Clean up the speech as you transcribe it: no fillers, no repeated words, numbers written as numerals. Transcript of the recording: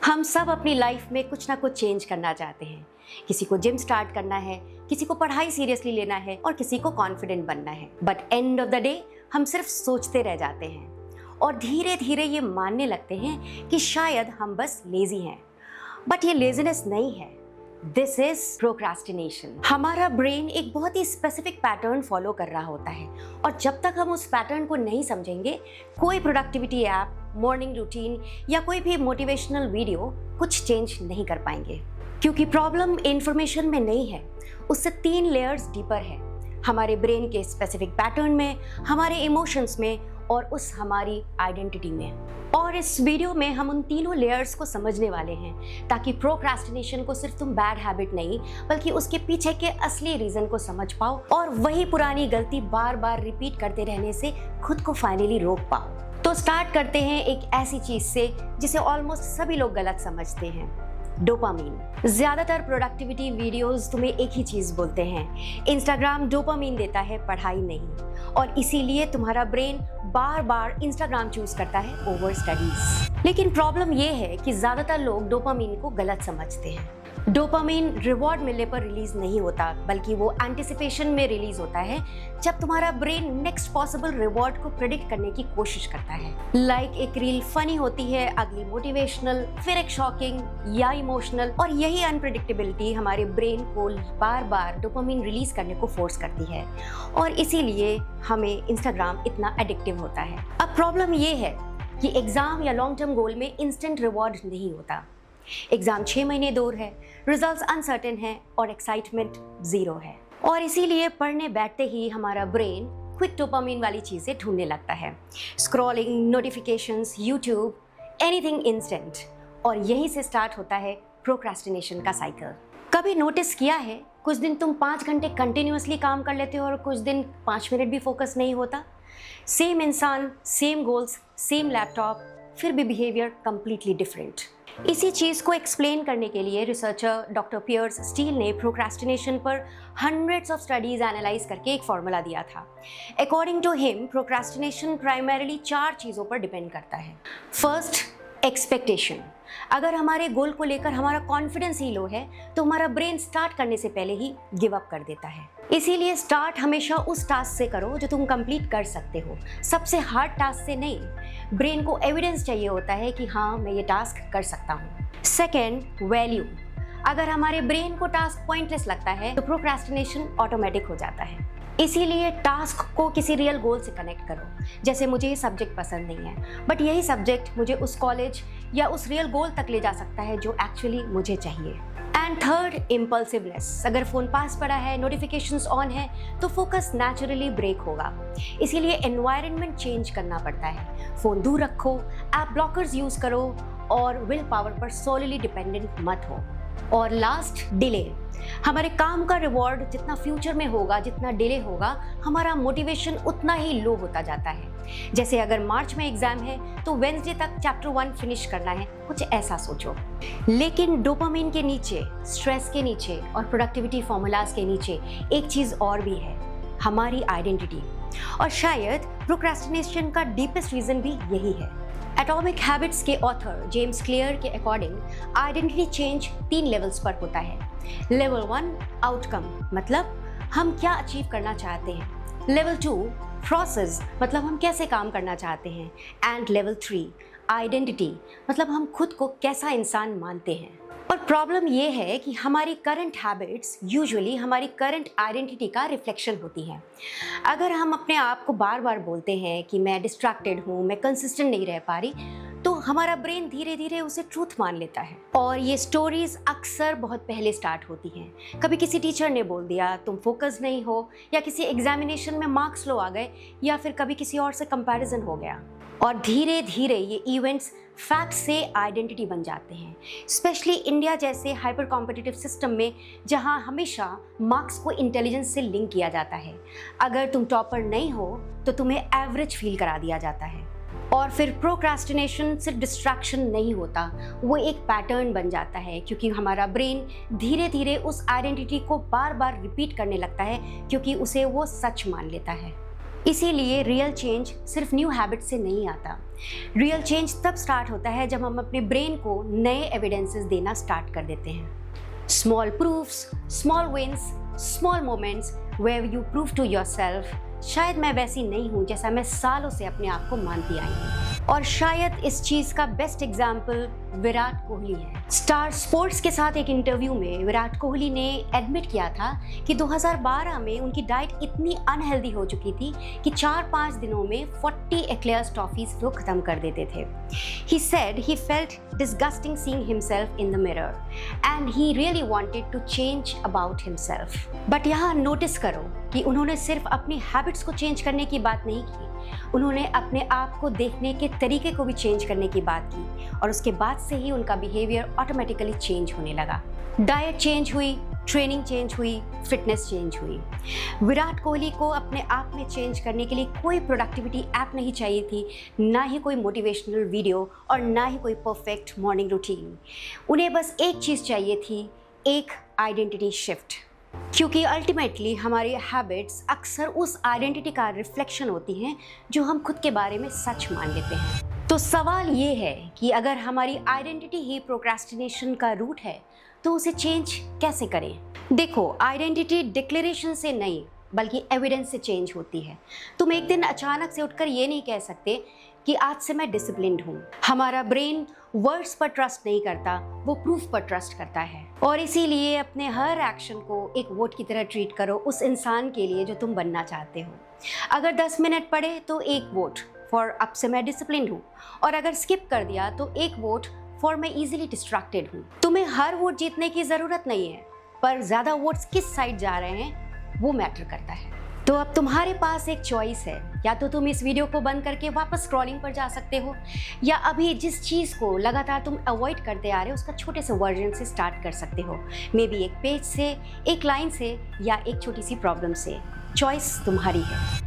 हम सब अपनी लाइफ में कुछ ना कुछ चेंज करना चाहते हैं। किसी को जिम स्टार्ट करना है, किसी को पढ़ाई सीरियसली लेना है और किसी को कॉन्फिडेंट बनना है। But end of the day हम सिर्फ सोचते रह जाते हैं और धीरे धीरे ये मानने लगते हैं कि शायद हम बस लेजी हैं। बट ये लेजीनेस नहीं है, दिस इज प्रोक्रास्टिनेशन। हमारा ब्रेन एक बहुत ही स्पेसिफिक पैटर्न फॉलो कर रहा होता है और जब तक हम उस पैटर्न को नहीं समझेंगे, कोई प्रोडक्टिविटी ऐप, मॉर्निंग रूटीन या कोई भी मोटिवेशनल वीडियो कुछ चेंज नहीं कर पाएंगे। क्योंकि प्रॉब्लम इंफॉर्मेशन में नहीं है, उससे 3 लेयर्स डीपर है। हमारे ब्रेन के स्पेसिफिक पैटर्न में, हमारे इमोशंस में और उस हमारी आइडेंटिटी में। और इस वीडियो में हम उन तीनों लेयर्स को समझने वाले हैं ताकि प्रोक्रास्टिनेशन को सिर्फ तुम बैड हैबिट नहीं बल्कि उसके पीछे के असली रीजन को समझ पाओ और वही पुरानी गलती बार बार रिपीट करते रहने से खुद को फाइनली रोक पाओ। तो स्टार्ट करते हैं एक ऐसी चीज से जिसे ऑलमोस्ट सभी लोग गलत समझते हैं, डोपामीन। ज्यादातर प्रोडक्टिविटी वीडियोस तुम्हें एक ही चीज बोलते हैं, इंस्टाग्राम डोपामीन देता है, पढ़ाई नहीं। और इसीलिए तुम्हारा ब्रेन बार बार इंस्टाग्राम चूज करता है ओवर स्टडीज। लेकिन प्रॉब्लम ये है कि ज्यादातर लोग डोपामीन को गलत समझते हैं। डोपामीन रिवॉर्ड मिलने पर रिलीज नहीं होता बल्कि वो एंटिसिपेशन में रिलीज होता है जब तुम्हारा ब्रेन नेक्स्ट पॉसिबल रिवॉर्ड को प्रेडिक्ट करने की कोशिश करता है। लाइक एक रील फनी होती है, अगली मोटिवेशनल, फिर एक शॉकिंग या इमोशनल, और यही अनप्रेडिक्टेबिलिटी हमारे ब्रेन को बार बार डोपामीन रिलीज करने को फोर्स करती है और इसीलिए हमें इंस्टाग्राम इतना एडिक्टिव होता है। अब प्रॉब्लम ये है कि एग्जाम या लॉन्ग टर्म गोल में इंस्टेंट रिवॉर्ड नहीं होता। एग्जाम 6 महीने दूर है, रिजल्ट्स अनसर्टेन है और एक्साइटमेंट 0 है। और इसीलिए पढ़ने बैठते ही हमारा ब्रेन क्विक डोपामीन वाली चीजें ढूंढने लगता है, scrolling, notifications, YouTube, anything instant. और यहीं से स्टार्ट होता है प्रोक्रास्टिनेशन का साइकिल। कभी नोटिस किया है, कुछ दिन तुम 5 घंटे कंटिन्यूअसली काम कर लेते हो और कुछ दिन 5 मिनट भी फोकस नहीं होता। सेम इंसान, सेम गोल्स, सेम लैपटॉप, फिर भी बिहेवियर कंप्लीटली डिफरेंट। इसी चीज को एक्सप्लेन करने के लिए रिसर्चर डॉक्टर पियर्स स्टील ने प्रोक्रास्टिनेशन पर हंड्रेड्स ऑफ स्टडीज एनालाइज करके एक फॉर्मूला दिया था। According to him, procrastination primarily 4 चीजों पर डिपेंड करता है। First, expectation. अगर हमारे गोल को लेकर हमारा कॉन्फिडेंस ही लो है तो हमारा ब्रेन स्टार्ट करने से पहले ही गिव अप कर देता है। इसीलिए स्टार्ट हमेशा उस टास्क से करो जो तुम कंप्लीट कर सकते हो, सबसे हार्ड टास्क से नहीं। ब्रेन को एविडेंस चाहिए होता है कि हाँ, मैं ये टास्क कर सकता हूँ। Second, value. अगर हमारे ब्रेन को टास्क पॉइंटलेस लगता है तो प्रोक्रास्टिनेशन ऑटोमेटिक हो जाता है। इसीलिए टास्क को किसी रियल गोल से कनेक्ट करो। जैसे मुझे ये सब्जेक्ट पसंद नहीं है बट यही सब्जेक्ट मुझे उस कॉलेज या उस रियल गोल तक ले जा सकता है जो एक्चुअली मुझे चाहिए। And third, impulsiveness. अगर फोन पास पड़ा है, नोटिफिकेशंस ऑन है तो फोकस नेचुरली ब्रेक होगा। इसीलिए एनवायरनमेंट चेंज करना पड़ता है। फोन दूर रखो, ऐप ब्लॉकर्स यूज करो और विल पावर पर सोलिली डिपेंडेंट मत हो। और लास्ट, डिले। हमारे काम का रिवॉर्ड जितना फ्यूचर में होगा, जितना डिले होगा, हमारा मोटिवेशन उतना ही लो होता जाता है। जैसे अगर मार्च में एग्जाम है तो वेडनेसडे तक चैप्टर 1 फिनिश करना है, कुछ ऐसा सोचो। लेकिन डोपामीन के नीचे, स्ट्रेस के नीचे और प्रोडक्टिविटी फॉर्मूलाज के नीचे एक चीज और भी है, हमारी आइडेंटिटी। और शायद प्रोक्रास्टिनेशन का डीपेस्ट रीजन भी यही है। एटॉमिक हैबिट्स के ऑथर जेम्स क्लियर के अकॉर्डिंग आइडेंटिटी चेंज 3 लेवल्स पर होता है। लेवल 1, आउटकम, मतलब हम क्या अचीव करना चाहते हैं। लेवल 2, प्रोसेस, मतलब हम कैसे काम करना चाहते हैं। एंड लेवल 3, आइडेंटिटी, मतलब हम खुद को कैसा इंसान मानते हैं। और प्रॉब्लम ये है कि हमारी करंट हैबिट्स यूजुअली हमारी करंट आइडेंटिटी का रिफ्लेक्शन होती हैं। अगर हम अपने आप को बार बार बोलते हैं कि मैं डिस्ट्रैक्टेड हूँ, मैं कंसिस्टेंट नहीं रह पा रही, तो हमारा ब्रेन धीरे धीरे उसे ट्रूथ मान लेता है। और ये स्टोरीज अक्सर बहुत पहले स्टार्ट होती हैं। कभी किसी टीचर ने बोल दिया तुम फोकस नहीं हो, या किसी एग्जामिनेशन में मार्क्स लो आ गए, या फिर कभी किसी और से कंपैरिजन हो गया। और धीरे धीरे ये इवेंट्स फैक्ट से आइडेंटिटी बन जाते हैं। स्पेशली इंडिया जैसे हाइपर कॉम्पिटिटिव सिस्टम में, जहां हमेशा मार्क्स को इंटेलिजेंस से लिंक किया जाता है। अगर तुम टॉपर नहीं हो तो तुम्हें एवरेज फील करा दिया जाता है। और फिर प्रोक्रास्टिनेशन सिर्फ डिस्ट्रैक्शन नहीं होता, वो एक पैटर्न बन जाता है क्योंकि हमारा ब्रेन धीरे धीरे उस आइडेंटिटी को बार बार रिपीट करने लगता है क्योंकि उसे वो सच मान लेता है। इसीलिए रियल चेंज सिर्फ न्यू हैबिट से नहीं आता। रियल चेंज तब स्टार्ट होता है जब हम अपने ब्रेन को नए एविडेंसेस देना स्टार्ट कर देते हैं। Small proofs, small wins, small moments where you prove to yourself शायद मैं वैसी नहीं हूँ जैसा मैं सालों से अपने आप को मानती आई हूँ। और शायद इस चीज का बेस्ट एग्जाम्पल विराट कोहली है। स्टार स्पोर्ट्स के साथ एक इंटरव्यू में विराट कोहली ने एडमिट किया था कि 2012 में उनकी डाइट इतनी अनहेल्दी हो चुकी थी कि 4-5 दिनों में 40 एक्लेयर्स टॉफीज वो खत्म कर देते थे। He said he felt disgusting seeing himself in the mirror and he really wanted to change about himself. But यहाँ नोटिस करो कि उन्होंने सिर्फ अपनी हैबिट्स को चेंज करने की बात नहीं की, उन्होंने अपने आप को देखने के तरीके को भी चेंज करने की बात की और उसके बाद से ही उनका बिहेवियर ऑटोमेटिकली चेंज होने लगा। डाइट चेंज हुई, ट्रेनिंग चेंज हुई, फिटनेस चेंज हुई। विराट कोहली को अपने आप में चेंज करने के लिए कोई प्रोडक्टिविटी ऐप नहीं चाहिए थी, ना ही कोई मोटिवेशनल वीडियो और ना ही कोई परफेक्ट मॉर्निंग रूटीन। उन्हें बस एक चीज़ चाहिए थी, एक आइडेंटिटी शिफ्ट। क्योंकि अल्टीमेटली हमारी हैबिट्स अक्सर उस आइडेंटिटी का रिफ्लेक्शन होती हैं जो हम खुद के बारे में सच मान लेते हैं। तो सवाल ये है कि अगर हमारी आइडेंटिटी ही प्रोक्रेस्टिनेशन का रूट है तो उसे चेंज कैसे करें? देखो, आइडेंटिटी डिक्लेरेशन से नहीं बल्कि एविडेंस से चेंज होती है। तुम एक दिन अचानक से उठकर ये नहीं कह सकते कि आज से मैं डिसिप्लिन्ड हूँ। हमारा ब्रेन वर्ड्स पर ट्रस्ट नहीं करता, वो प्रूफ पर ट्रस्ट करता है। और इसीलिए अपने हर एक्शन को एक वोट की तरह ट्रीट करो उस इंसान के लिए जो तुम बनना चाहते हो। अगर 10 मिनट पड़े तो एक वोट फॉर अब से मैं डिसिप्लिन्ड हूँ, और अगर स्किप कर दिया तो एक वोट फॉर मैं इजीली डिस्ट्रैक्टेड हूँ। तुम्हें हर वोट जीतने की ज़रूरत नहीं है, पर ज़्यादा वोट्स किस साइड जा रहे हैं वो मैटर करता है। तो अब तुम्हारे पास एक चॉइस है, या तो तुम इस वीडियो को बंद करके वापस स्क्रॉलिंग पर जा सकते हो, या अभी जिस चीज़ को लगातार तुम अवॉइड करते आ रहे हो उसका छोटे से वर्जन से स्टार्ट कर सकते हो। मे बी एक पेज से, एक लाइन से, या एक छोटी सी प्रॉब्लम से। चॉइस तुम्हारी है।